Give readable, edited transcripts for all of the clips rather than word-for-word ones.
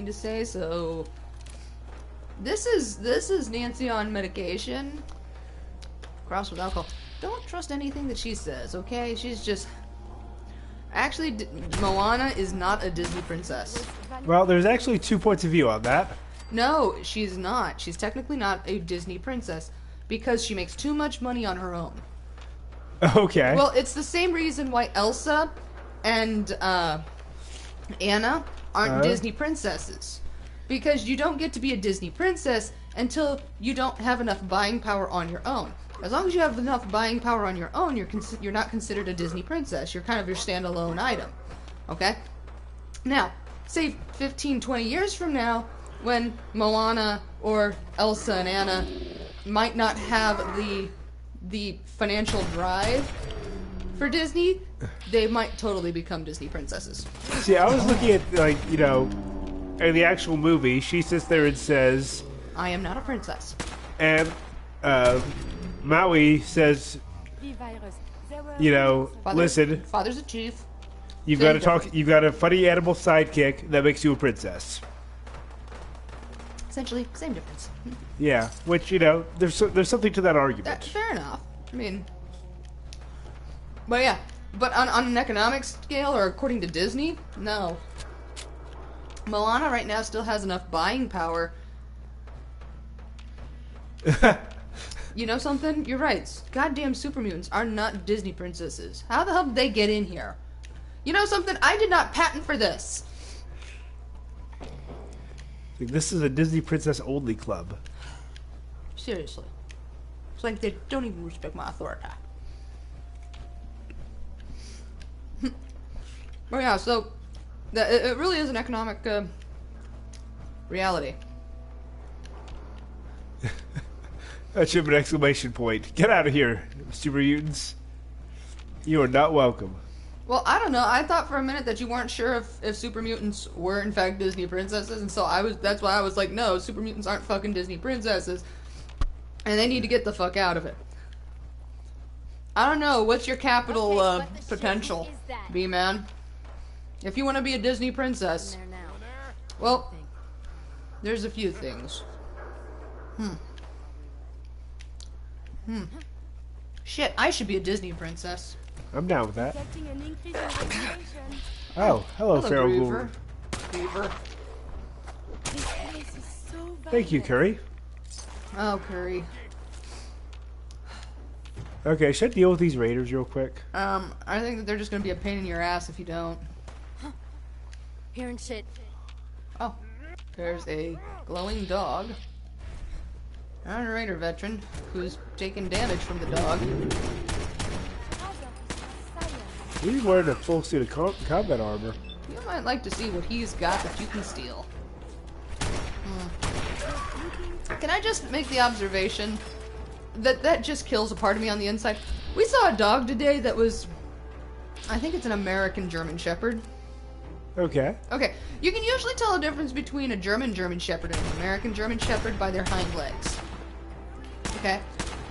to say, so this is Nancy on medication. Cross with alcohol. Don't trust anything that she says, okay? She's just... Actually, Moana is not a Disney princess. Well, there's actually 2 points of view on that. No, she's not. She's technically not a Disney princess because she makes too much money on her own. Okay. Well, it's the same reason why Elsa and Anna aren't Disney princesses. Because you don't get to be a Disney princess until you don't have enough buying power on your own. As long as you have enough buying power on your own, you're not considered a Disney princess. You're kind of your standalone item. Okay? Now, say 15, 20 years from now, when Moana or Elsa and Anna might not have the financial drive for Disney, they might totally become Disney princesses. See, I was looking at, like, you know, in the actual movie, she sits there and says... I am not a princess. And, Maui says, you know, listen... Father's a chief. You've got to talk. You've got a funny animal sidekick that makes you a princess. Essentially, same difference. Yeah, which, you know, there's something to that argument. Fair enough. I mean, but yeah, but on an economic scale or according to Disney, no. Moana right now still has enough buying power. You know something? You're right. Goddamn super mutants are not Disney princesses. How the hell did they get in here? You know something? I did not patent for this. This is a Disney princess only club. Seriously. It's like they don't even respect my authority. But yeah, so it really is an economic reality. That should be an exclamation point. Get out of here, super mutants. You are not welcome. Well, I don't know. I thought for a minute that you weren't sure if super mutants were in fact Disney princesses, and so that's why I was like, no, super mutants aren't fucking Disney princesses, and they need to get the fuck out of it. I don't know. What's your capital potential, B-Man? If you want to be a Disney princess, well, there's a few things. Shit, I should be a Disney princess. I'm down with that. Oh, hello Feral Ghoul. Beaver. Thank you, Curie. Oh, Curie. Okay, should I deal with these raiders real quick? I think that they're just gonna be a pain in your ass if you don't. Hearing shit. Oh, there's a glowing dog. And a raider veteran who's taking damage from the dog. He's wearing a full suit of combat armor. You might like to see what he's got that you can steal. Can I just make the observation that just kills a part of me on the inside? We saw a dog today that was, I think it's an American German Shepherd. Okay. Okay, you can usually tell a difference between a German Shepherd and an American German Shepherd by their hind legs. Okay?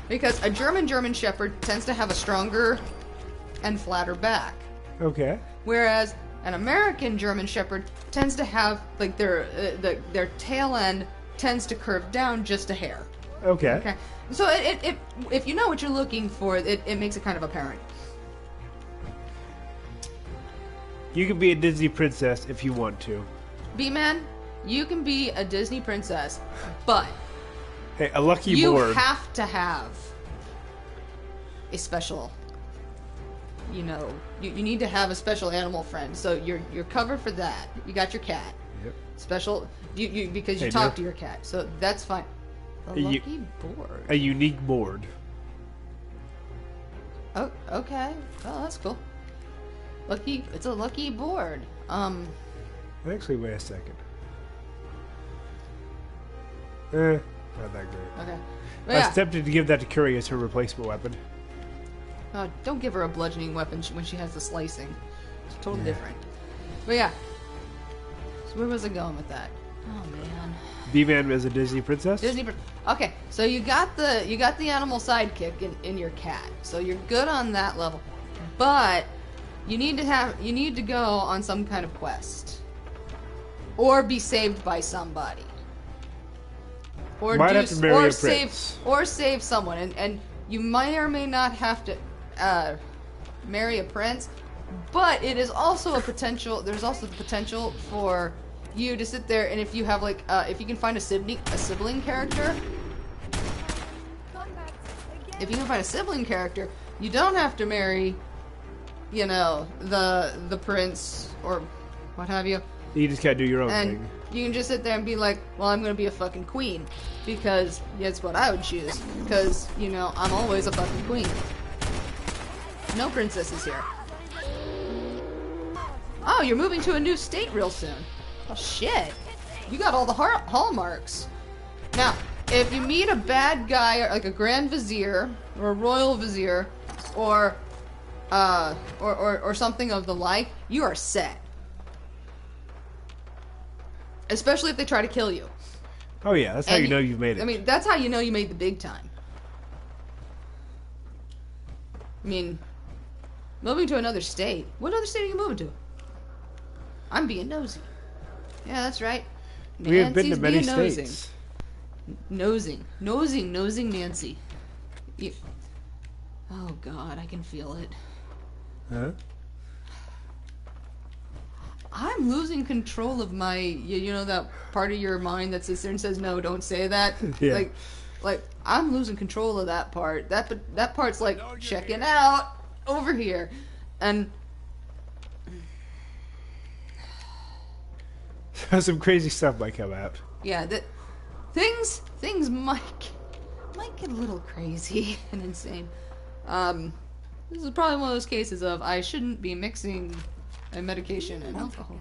Because a German Shepherd tends to have a stronger and flatter back. Okay. Whereas an American German Shepherd tends to have, like, their tail end tends to curve down just a hair. Okay. Okay. So if you know what you're looking for, it makes it kind of apparent. You can be a Disney princess if you want to. B-Man, you can be a Disney princess, but hey, a lucky you board. have to have a special, you know, you need to have a special animal friend. So you're covered for that. You got your cat. Yep. Special, because you talk to your cat, so that's fine. A lucky board. A unique board. Oh, okay. Oh, that's cool. Lucky, it's a lucky board. Actually, wait a second. Not that great. Okay. I was tempted to give that to Curie as her replacement weapon. Don't give her a bludgeoning weapon when she has the slicing. It's totally different. But yeah. So where was I going with that? Oh man. B-Man as a Disney princess? Okay, so you got the animal sidekick in your cat. So you're good on that level. But you need to go on some kind of quest. or be saved by somebody. Or Might have to marry a save prince. or save someone, and you may or may not have to marry a prince, but it is also a potential. There's also the potential for you to sit there, and if you have like if you can find a sibling character, if you can find a sibling character, you don't have to marry, you know, the prince or what have you. You just gotta do your own And thing. you can just sit there and be like, well, I'm gonna be a fucking queen. Because that's what I would choose. Because, you know, I'm always a fucking queen. No princesses here. Oh, you're moving to a new state real soon. Oh, shit. You got all the hallmarks. Now, if you meet a bad guy, like a grand vizier, or a royal vizier, or something of the like, you are set. Especially if they try to kill you. Oh yeah, that's how you know you've made it. I mean, that's how you know you made the big time. I mean, moving to another state. What other state are you moving to? I'm being nosy. Yeah, that's right. We have been to Nancy's many being nosing. states. Nosing Nancy. Oh God, I can feel it. Huh? I'm losing control of my, you know, that part of your mind that sits there and says, no, don't say that. Yeah. Like I'm losing control of that part. That part's like, check it out over here, and Some crazy stuff might come out. yeah, that things might get a little crazy and insane. This is probably one of those cases of I shouldn't be mixing a medication and alcohol.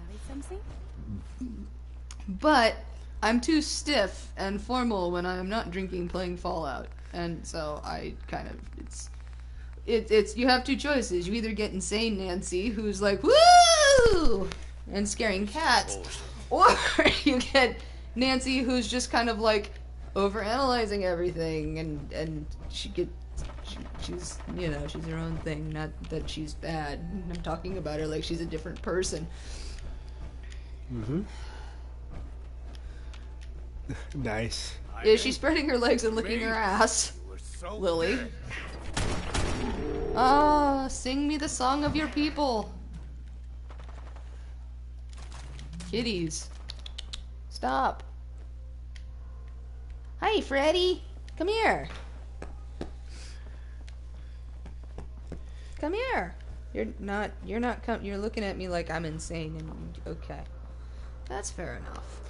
But I'm too stiff and formal when I'm not drinking playing Fallout. And so I kind of it's you have two choices. You either get insane Nancy who's like woo and scaring cats, or you get Nancy who's just kind of like overanalyzing everything and she's you know, she's her own thing, not that she's bad. I'm talking about her like she's a different person. Mm-hmm. Nice. Is she spreading her legs and licking her ass? Lily. Sing me the song of your people. Kitties. Stop. Hi, Freddy. Come here. Come here. You're looking at me like I'm insane and okay. That's fair enough.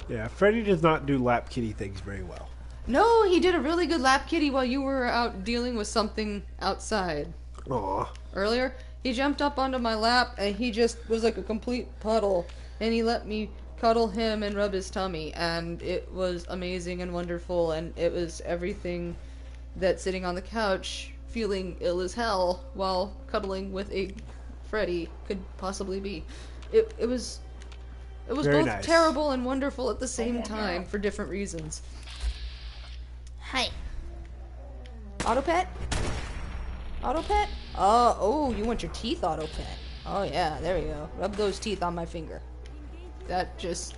Yeah, Freddy does not do lap kitty things very well. No, he did a really good lap kitty while you were out dealing with something outside. Aw. Earlier, he jumped up onto my lap and he just was like a complete puddle and he let me cuddle him and rub his tummy and it was amazing and wonderful and it was everything that sitting on the couch feeling ill as hell while cuddling with a Freddy could possibly be. It was Very both nice. terrible and wonderful at the same time for different reasons. Hi. Auto pet? Auto pet? Oh, you want your teeth auto pet. Oh yeah, there we go. Rub those teeth on my finger. That just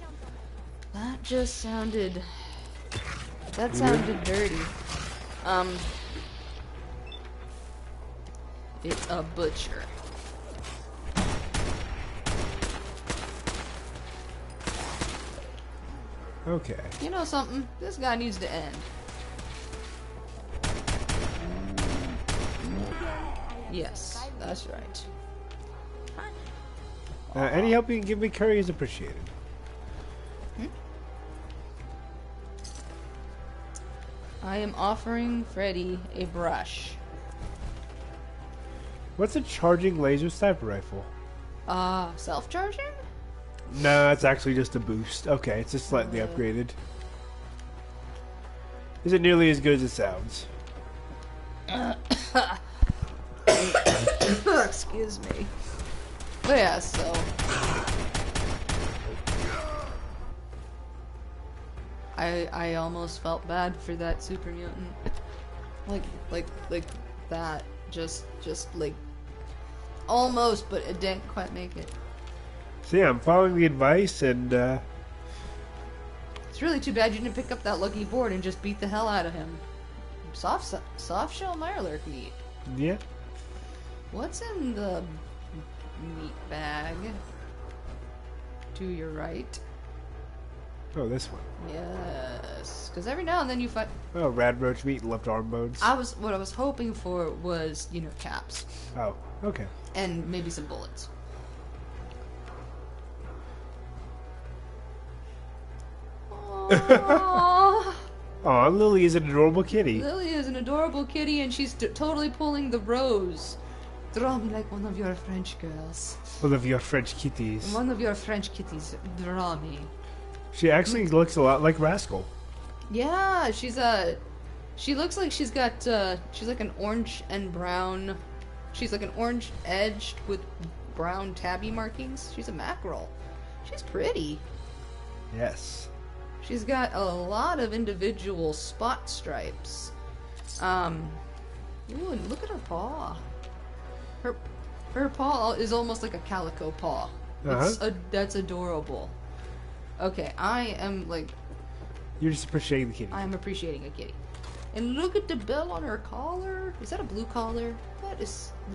sounded dirty. It's a butcher. Okay. You know something? This guy needs to end. Yes, that's right. Any help you can give me, Curie, is appreciated. I am offering Freddy a brush. What's a charging laser sniper rifle? Self-charging? No, it's actually just a boost. Okay, it's just slightly upgraded. Is it nearly as good as it sounds? Excuse me. But yeah, so I almost felt bad for that super mutant. Like that. Just like almost, but it didn't quite make it. So yeah, I'm following the advice, and It's really too bad you didn't pick up that lucky board and just beat the hell out of him. Soft shell Mirelurk meat. yeah. What's in the meat bag? To your right. Oh, this one. Yes, because every now and then you find. Oh, rad roach meat and left arm bones. What I was hoping for was, you know, caps Oh, okay. and maybe some bullets. Aww. Aw, Lily is an adorable kitty. Lily is an adorable kitty, and she's totally pulling the rose. Draw me like one of your French girls. One of your French kitties. One of your French kitties. Draw me. She actually looks a lot like Rascal. Yeah, she looks like she's got, she's like an orange and brown, she's like an orange edged with brown tabby markings. She's a mackerel. She's pretty. Yes. She's got a lot of individual spot stripes. Ooh, and look at her paw. Her paw is almost like a calico paw. That's adorable. Okay, I am like... You're just appreciating the kitty. I am appreciating a kitty. And look at the bell on her collar. Is that a blue collar?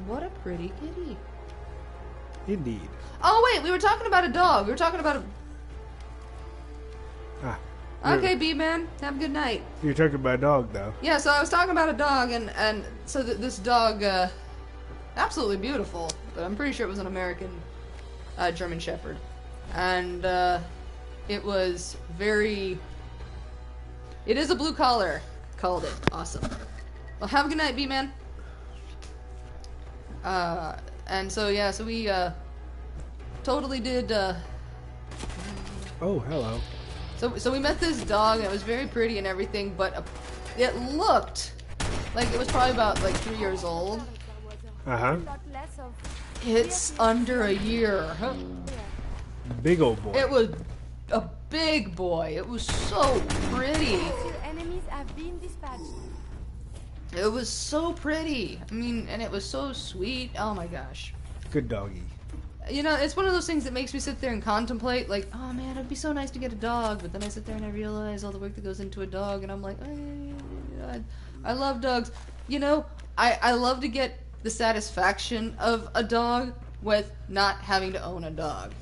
What a pretty kitty. Indeed. Oh wait, we were talking about a dog. We were talking about a... Ah. Okay, B-Man, have a good night. You're talking about a dog, though. Yeah, so I was talking about a dog, and so this dog, absolutely beautiful, but I'm pretty sure it was an American German Shepherd. And it was very... It is a blue collar. Called it. Awesome. Well, have a good night, B-Man. And so, yeah, so we totally did... Oh, hello. So we met this dog, and it was very pretty and everything, but it looked like it was probably about, like, 3 years old. Uh-huh. It's under a year. Big old boy. It was a big boy. It was so pretty. Enemies have been dispatched. It was so pretty. I mean, and it was so sweet. Oh my gosh. Good doggy. You know, it's one of those things that makes me sit there and contemplate, like, oh man, it'd be so nice to get a dog, but then I sit there and I realize all the work that goes into a dog, and I'm like, I love dogs. You know, I love to get the satisfaction of a dog with not having to own a dog.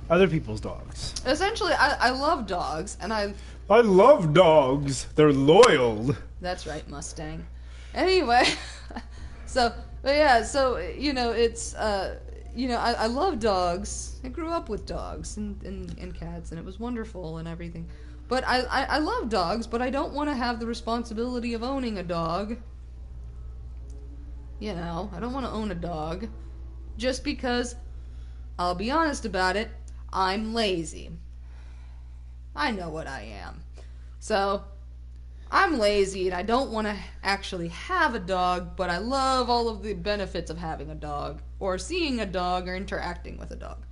Other people's dogs. Essentially, I love dogs, and I love dogs. They're loyal. That's right, Mustang. Anyway, but yeah, so, you know, it's, you know, I love dogs. I grew up with dogs and cats, and it was wonderful and everything. But I love dogs, but I don't want to have the responsibility of owning a dog. You know, I don't want to own a dog. Just because, I'll be honest about it, I'm lazy. I know what I am. So, I'm lazy and I don't want to actually have a dog, but I love all of the benefits of having a dog, or seeing a dog, or interacting with a dog.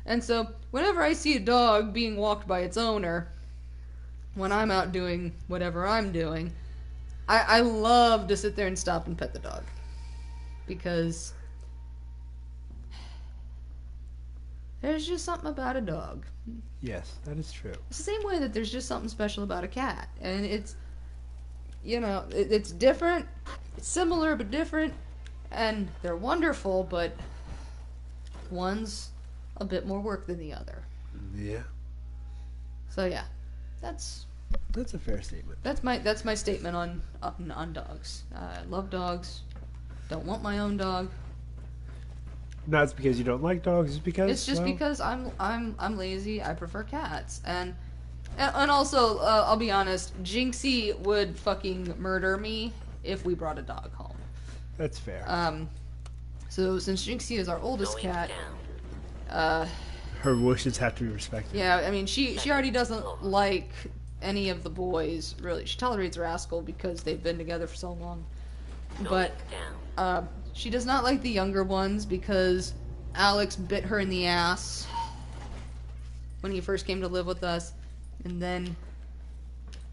And so, whenever I see a dog being walked by its owner, when I'm out doing whatever I'm doing, I love to sit there and stop and pet the dog. Because there's just something about a dog. Yes, that is true. It's the same way that there's just something special about a cat. And it's, you know, it's different, it's similar but different, and they're wonderful, but one's a bit more work than the other. Yeah. So yeah, that's a fair statement. That's my statement on dogs. I love dogs. Don't want my own dog. Not it's because you don't like dogs. It's because It's just because I'm lazy. I prefer cats, and also I'll be honest. Jinxie would fucking murder me if we brought a dog home. That's fair. So since Jinxie is our oldest cat, her wishes have to be respected. yeah, I mean she already doesn't like any of the boys really. She tolerates Rascal because they've been together for so long, but she does not like the younger ones because Alex bit her in the ass when he first came to live with us. And then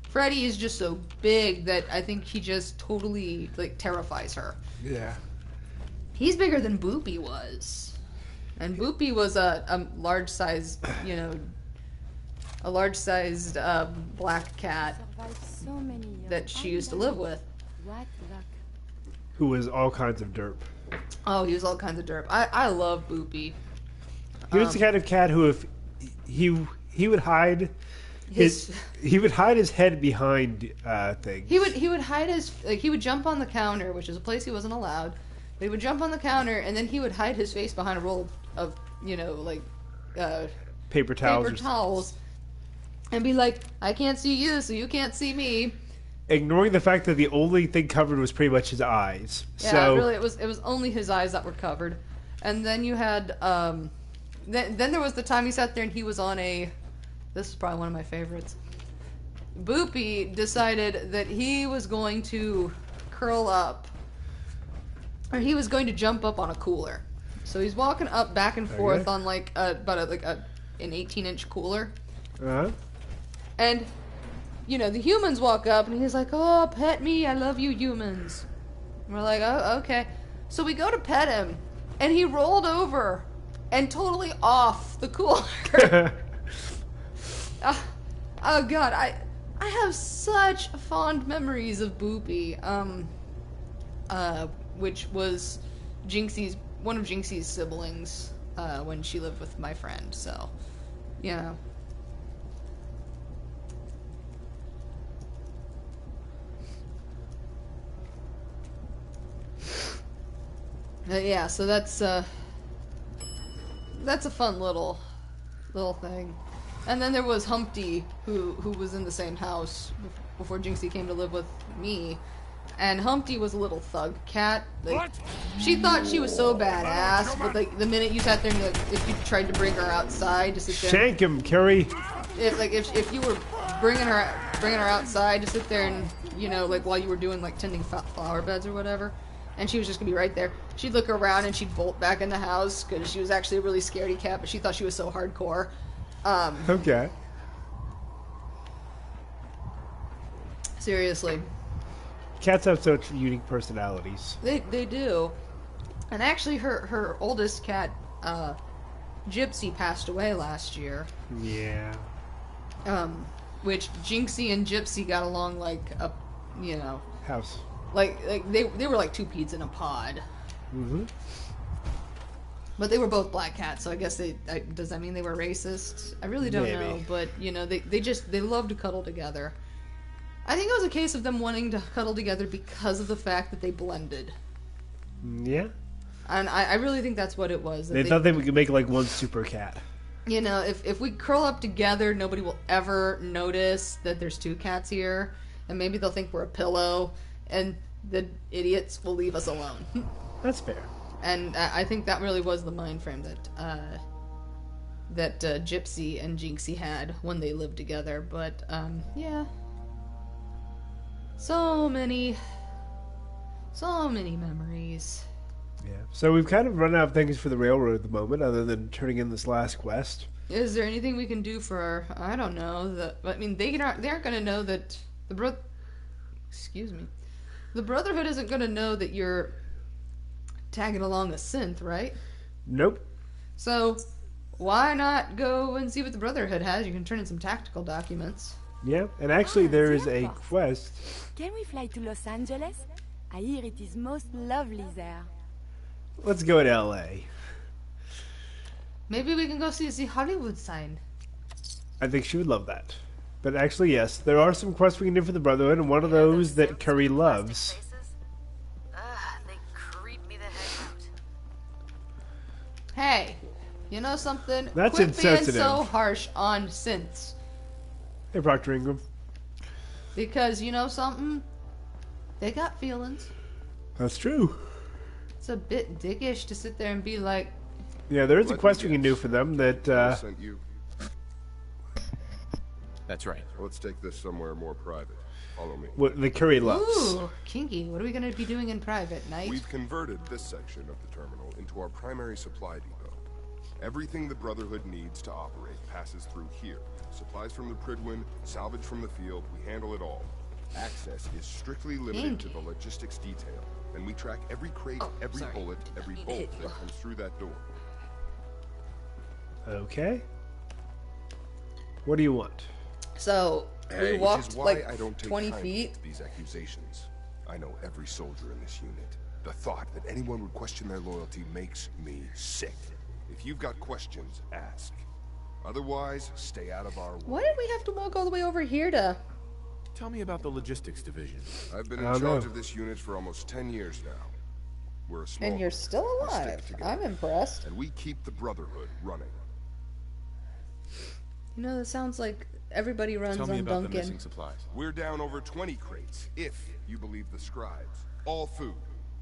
Freddy is just so big that I think he just totally, like, terrifies her. Yeah. He's bigger than Boopy was. And Boopy was a large-sized, a large-sized black cat Survived so many years. that she used to live with. What luck. Who was all kinds of derp. Oh, he was all kinds of derp. I love Boopy. He was the kind of cat who, if he would hide his head behind things. He would hide he would jump on the counter, which is a place he wasn't allowed. But he would jump on the counter and then he would hide his face behind a roll of Paper towels. And be like, I can't see you, so you can't see me. Ignoring the fact that the only thing covered was pretty much his eyes. Yeah, so really, it was only his eyes that were covered. And then you had then there was the time he sat there and he was on a. This is probably one of my favorites. Boopy decided that he was going to curl up, or he was going to jump up on a cooler. So he's walking up back and forth on like about an 18-inch cooler. Uh-huh. And, the humans walk up, and he's like, oh, pet me, I love you, humans. And we're like, oh, okay. So we go to pet him, and he rolled over and totally off the cooler. Oh, God, I have such fond memories of Boopy, which was one of Jinxie's siblings, when she lived with my friend, so, yeah, so that's a fun little thing. And then there was Humpty, who was in the same house before Jinxie came to live with me. And Humpty was a little thug cat. Like, she thought she was so badass, but like the minute you sat there and if you tried to bring her outside to sit there, shank him, Curie. If you were bringing her outside to sit there and while you were doing like tending flower beds or whatever, and she was just gonna be right there, she'd look around and she'd bolt back in the house because she was actually a really scaredy cat, but she thought she was so hardcore. Okay. Seriously. Cats have such unique personalities. They do. And actually her oldest cat, Gypsy, passed away last year. Yeah. Which Jinxie and Gypsy got along like a House. Like they were like two peas in a pod. Mm-hmm. But they were both black cats, so I guess does that mean they were racist? I really don't know, but they love to cuddle together. I think it was a case of them wanting to cuddle together because of the fact that they blended. Yeah. And I really think that's what it was. They thought they could make like one super cat. If we curl up together, nobody will ever notice that there's two cats here, and maybe they'll think we're a pillow, and the idiots will leave us alone. That's fair. And I think that really was the mind frame that Gypsy and Jinxie had when they lived together. But yeah, so many memories. Yeah. So we've kind of run out of things for the railroad at the moment, other than turning in this last quest. Is there anything we can do for? I don't know. They aren't going to know that the Brotherhood isn't going to know that you're tagging along a synth, right? Nope. So why not go and see what the Brotherhood has? You can turn in some tactical documents. Yeah, and actually there is a quest. Can we fly to Los Angeles? I hear it is most lovely there. Let's go to L.A. Maybe we can go see the Hollywood sign. I think she would love that. But actually, yes, there are some quests we can do for the Brotherhood, and one of those that Curie loves. They creep me the heck out. Hey, you know something? That's Quit insensitive. being so harsh on synths. Hey, Proctor Ingram. Because you know something? They got feelings. That's true. It's a bit dickish to sit there and be like, Yeah, there is a quest we can do for them that, Sent you. That's right. Let's take this somewhere more private. Follow me. what the Curie loves. ooh, kinky. What are we going to be doing in private, Knight? We've converted this section of the terminal into our primary supply depot. Everything the Brotherhood needs to operate passes through here. Supplies from the Pridwin, salvage from the field, we handle it all. Access is strictly limited to the logistics detail, and we track every crate, every bullet, every bolt that comes through that door. Okay. What do you want? So we Which is walked why like I don't take 20 kindly feet. to these accusations. I know every soldier in this unit. The thought that anyone would question their loyalty makes me sick. If you've got questions, ask. Otherwise, stay out of our way. Why did we have to walk all the way over here to? Tell me about the logistics division. I've been I in don't charge know. of this unit for almost 10 years now. We're a small And you're group. still We stick alive. together. I'm impressed. And we keep the Brotherhood running. You know, that sounds like everybody runs Tell me on about the Duncan. missing supplies. We're down over 20 crates, if you believe the scribes. All food.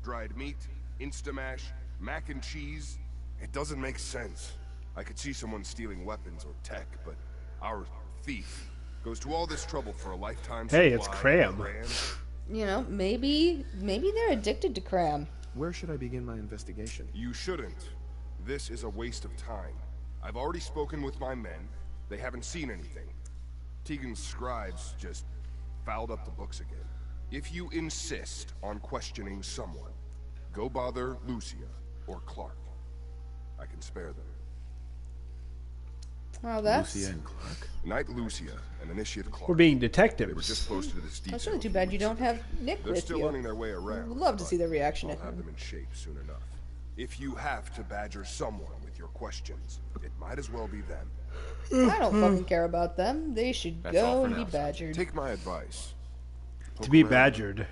Dried meat, Instamash, mac and cheese. It doesn't make sense. I could see someone stealing weapons or tech, but our thief goes to all this trouble for a lifetime Hey, it's supply Cram. of Cram. You know, maybe they're addicted to cram. Where should I begin my investigation? You shouldn't. This is a waste of time. I've already spoken with my men. They haven't seen anything. Tegan's scribes just fouled up the books again. If you insist on questioning someone, go bother Lucia or Clark. I can spare them. Oh, that's Lucia and Clark. Knight Lucia and Initiate Clark. We're being They were detectives. just posted to this detail. that's really too a few bad you weeks don't ago. have Nick They're with still you. learning their way around. Would love to but see their reaction I'll to have him. them in shape soon enough. If you have to badger someone with your questions, it might as well be them. I don't fucking care about them. They should That's all go for and be now. badgered. Take my advice. To Poke be around, badgered.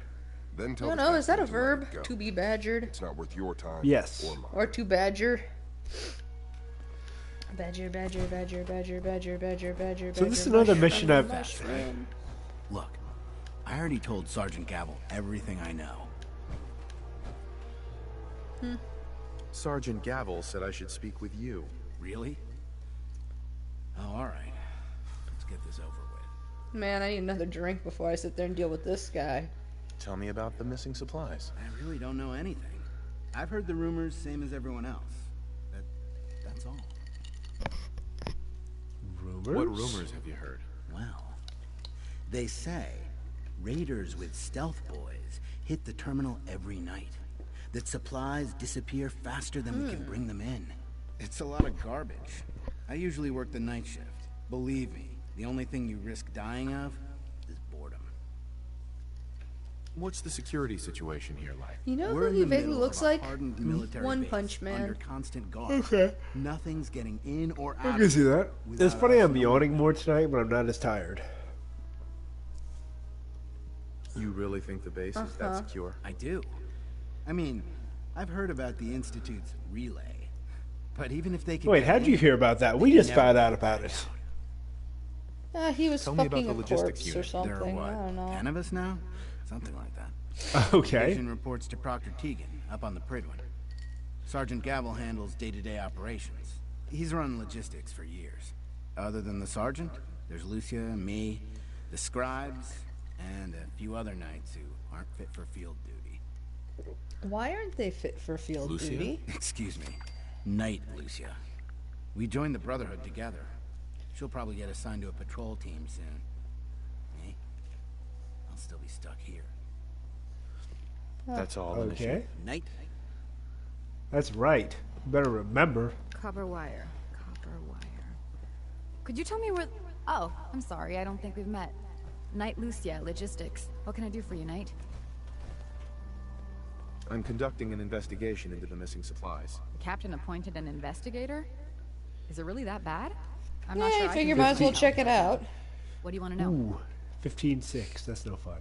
Then tell I the don't know, is that a captain to let verb? it go. To be badgered? It's not worth your time. Yes. Or mine. Or to badger? Badger, badger, badger, badger, badger, badger, badger, So this is badger, another mushroom, mission I've- mushroom. Look, I already told Sergeant Gavel everything I know. Sergeant Gavel said I should speak with you. Really? Oh, all right. Let's get this over with. Man, I need another drink before I sit there and deal with this guy. Tell me about the missing supplies. I really don't know anything. I've heard the rumors, same as everyone else. That's all. Rumors? What rumors have you heard? Well, they say raiders with stealth boys hit the terminal every night. That supplies disappear faster than we can bring them in. It's a lot of garbage. I usually work the night shift. Believe me, the only thing you risk dying of is boredom. What's the security situation here like? You know We're who in he the vaguely middle looks of a like? hardened military One base Punch Man. under constant guard. Okay. Nothing's getting in or out. I can see that. without It's funny us I'm knowing. yawning more tonight, but I'm not as tired. You really think the base is that secure? I do. I mean, I've heard about the Institute's relay. But even if they can Wait, get how'd in, you hear about that? We they just never found out get about back it. out. He was Tell me about fucking the a logistics corpse or unit. There are something. what, I don't know. 10 of us now? Something like that. Okay. Division reports to Proctor Tegan, up on the Pridwin. Sergeant Gavel handles day-to-day operations. He's run logistics for years. Other than the sergeant, there's Lucia, me, the scribes, and a few other knights who aren't fit for field duty. Why aren't they fit for field Lucia? duty? Excuse me. Knight Lucia. We joined the Brotherhood together. She'll probably get assigned to a patrol team soon. Me? I'll still be stuck here. That's all. Okay. Knight? That's right. You better remember. Copper wire. Copper wire. Could you tell me where... Oh, I'm sorry. I don't think we've met. Knight Lucia, Logistics. What can I do for you, Knight? I'm conducting an investigation into the missing supplies. The captain appointed an investigator? Is it really that bad? I'm Yeah, not sure I I can figure do might as well much. check it out. What do you want to know? Ooh, 15-6. That's no fun.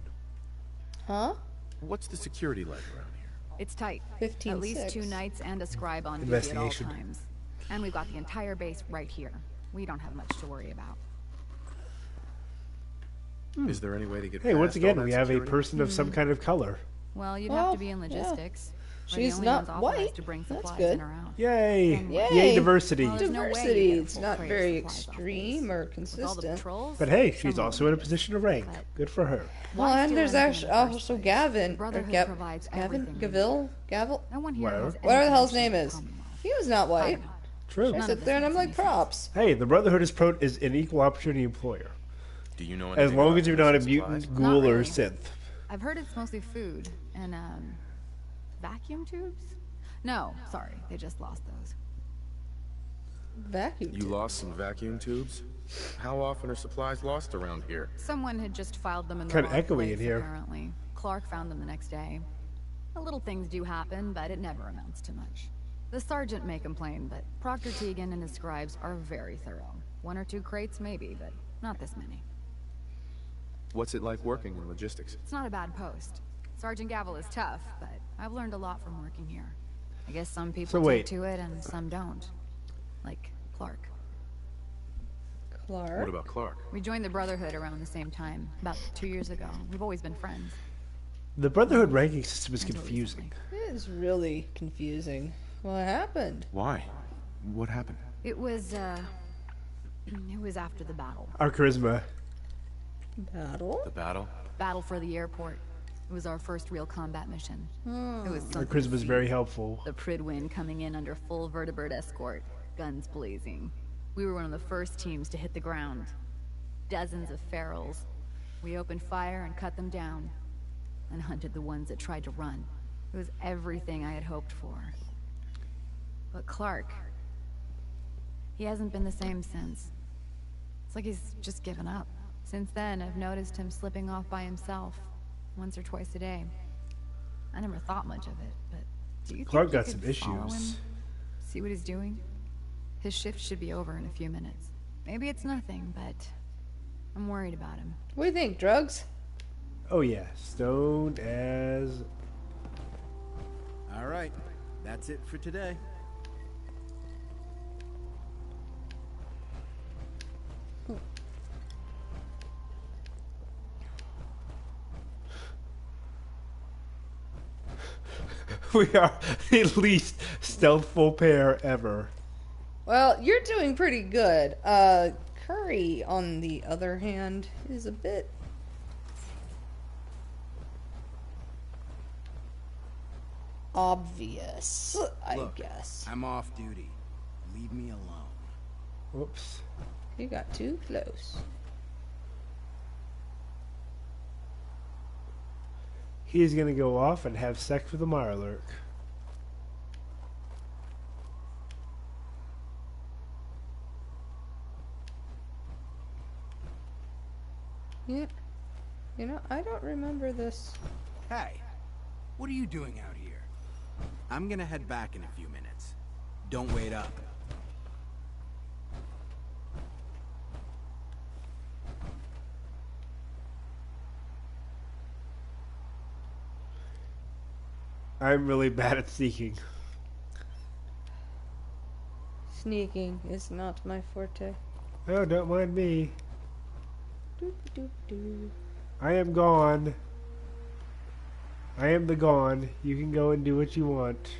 Huh? What's the security like around here? It's tight. 15-6. At least 2 knights and a scribe on duty at all Investigation. times. And we've got the entire base right here. We don't have much to worry about. Is there any way to get Hey, past once all again, that we have a security? person of some kind of color. Well, you'd Well, have to be in yeah. logistics. We're the She's only not ones authorized white. to bring That's supplies good. in or out. Yay! Yay! Yay, diversity. Well, there's no way you Diversity. get a It's full not crate of very supplies off extreme base. or With all the consistent. patrols, But hey, she's someone also would in a do it. position of rank. But Good for her. Well, why and steal there's anything in the actually first also place? Gavin. Or Brotherhood provides Gavin? everything we Gavil? Gavel? No one here Whatever. has Whatever the hell his any name connection is. to the Commonwealth. He was not white. True. I None sit of there and this I'm makes like, any props. Hey, the Brotherhood is an equal opportunity employer. Do you know As anything long about as you're the not a missing mutant, supplies? ghoul, Not or really. synth. I've heard it's mostly food and vacuum tubes. No, sorry, they just lost those. Vacuum You tube. lost some vacuum tubes? How often are supplies lost around here? Someone had just filed them in the Kinda wrong echoey in place, here. apparently. Clark found them the next day. The little things do happen, but it never amounts to much. The sergeant may complain, but Proctor Teagan and his scribes are very thorough. 1 or 2 crates, maybe, but not this many. What's it like working in logistics? It's not a bad post. Sergeant Gavel is tough, but I've learned a lot from working here. I guess some people wait. take to it and some don't. Like Clark. Clark. What about Clark? We joined the Brotherhood around the same time, about 2 years ago. We've always been friends. The Brotherhood ranking system is confusing. It is really confusing. What happened? Why? What happened? It was after the battle. Our charisma. Battle? The battle? Battle for the airport. It was our first real combat mission. It was Our something charisma to is see. very helpful. The Pridwin coming in under full vertebrate escort, guns blazing. We were one of the first teams to hit the ground. Dozens of ferals. We opened fire and cut them down, and hunted the ones that tried to run. It was everything I had hoped for. But Clark, he hasn't been the same since. It's like he's just given up. Since then, I've noticed him slipping off by himself, once or twice a day. I never thought much of it, but do you Clark think got you some could follow issues. him? See what he's doing? His shift should be over in a few minutes. Maybe it's nothing, but I'm worried about him. What do you think? Drugs? Oh yeah, stoned as. All right, that's it for today. We are the least stealthful pair ever. Well, you're doing pretty good. Curie, on the other hand, is a bit... obvious, I Look, guess. I'm off duty. Leave me alone. Whoops. You got too close. He's gonna go off and have sex with a Mirelurk. Yeah. You know, I don't remember this. Hey, what are you doing out here? I'm gonna head back in a few minutes. Don't wait up. I'm really bad at sneaking. Sneaking is not my forte. Oh, don't mind me. Doop, doop, doop. I am gone. I am the gone. You can go and do what you want.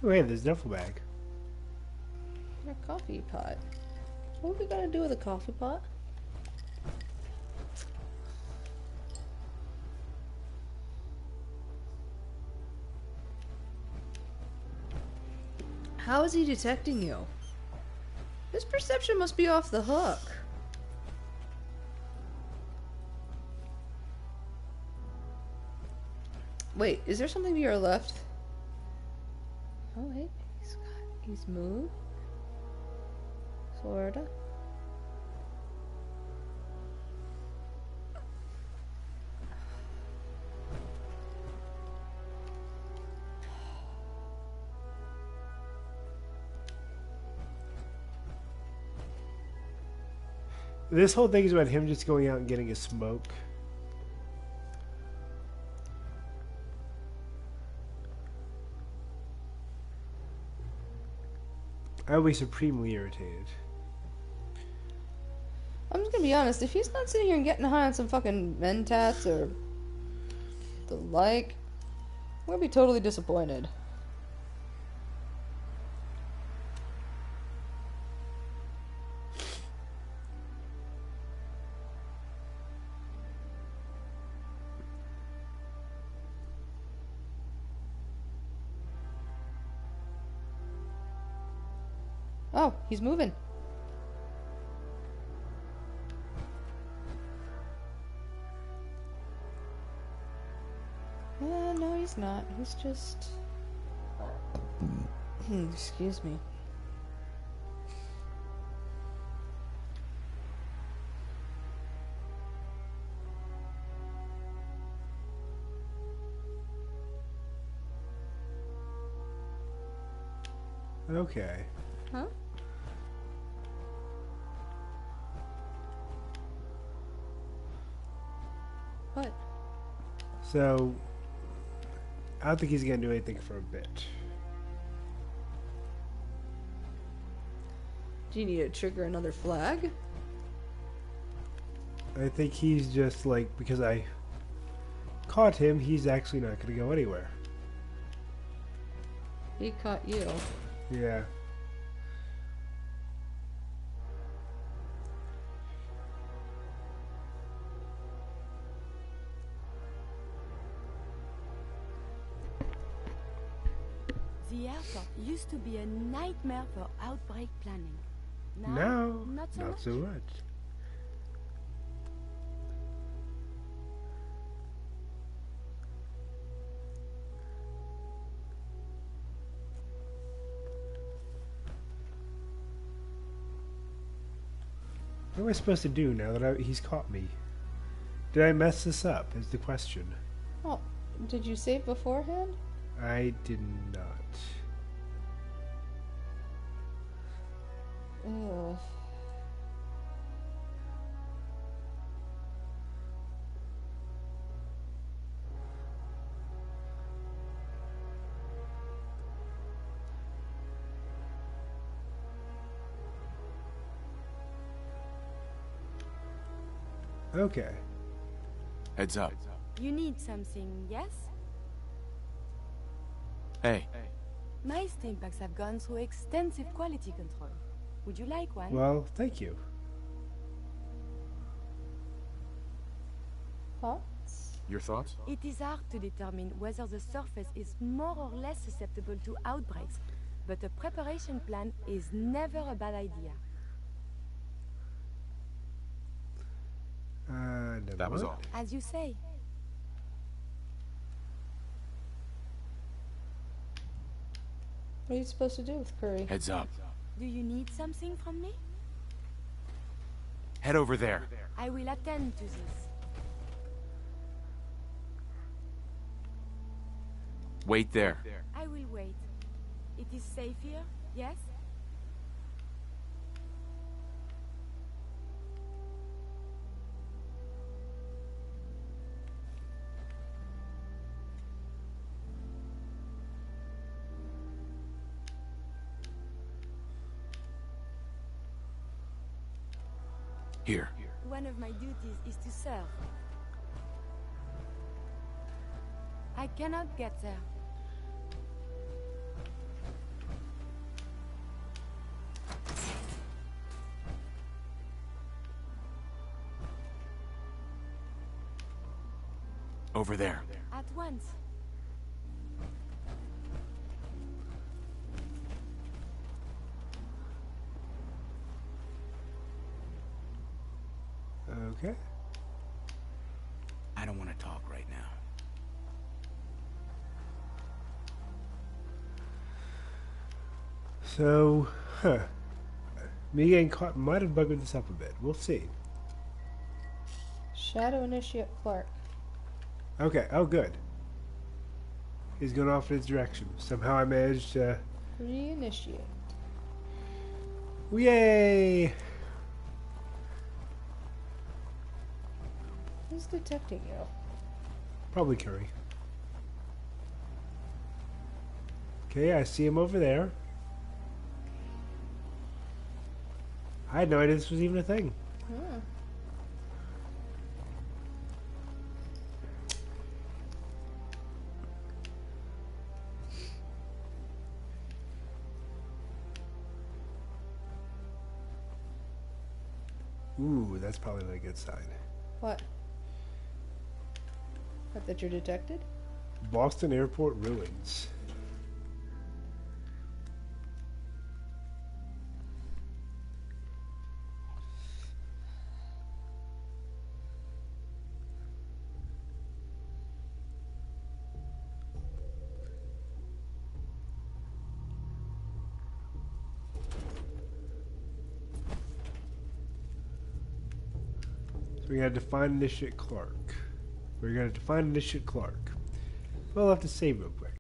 Oh, hey, there's a duffel bag. A coffee pot. What we gotta do with a coffee pot? How is he detecting you? His perception must be off the hook. Wait, is there something to your left? Oh wait, he's moved. Sorta. This whole thing is about him just going out and getting a smoke. I would be supremely irritated. I'm just gonna be honest, if he's not sitting here and getting high on some fucking Mentats or the like, I'm gonna be totally disappointed. Oh, he's moving. No, he's not. He's just... Excuse me. Okay. Huh? What? So, I don't think he's gonna do anything for a bit. Do you need to trigger another flag? I think he's just like, because I caught him, he's actually not gonna go anywhere. He caught you. Yeah. The airport used to be a nightmare for outbreak planning. Now, No, not so not much. so much. What am I supposed to do now that he's caught me? Did I mess this up, is the question. Oh, did you save beforehand? I did not. Ugh. Okay. Heads up. You need something, yes? Hey. My steam packs have gone through extensive quality control. Would you like one? Well, thank you. Thoughts? Your thoughts? It is hard to determine whether the surface is more or less susceptible to outbreaks, but a preparation plan is never a bad idea. Never That was mind. all. As you say. What are you supposed to do with Curie? Heads up. Do you need something from me? Head over there. I will attend to this. Wait there. I will wait. It is safe here, yes? Here. One of my duties is to serve. I cannot get there. Over there. At once. Okay. I don't want to talk right now. So, me getting caught might have buggered this up a bit. We'll see. Shadow Initiate Clark. Okay, oh good. He's going off in his direction. Somehow I managed to... Reinitiate. Yay! Who's detecting you? Probably Curie. Okay, I see him over there. I had no idea this was even a thing. Hmm. Ooh, that's probably not a good sign. What? What, that you're detected? Boston Airport ruins. So we gotta define Initiate Clark. We're gonna define Initiate Clark. We'll have to save real quick.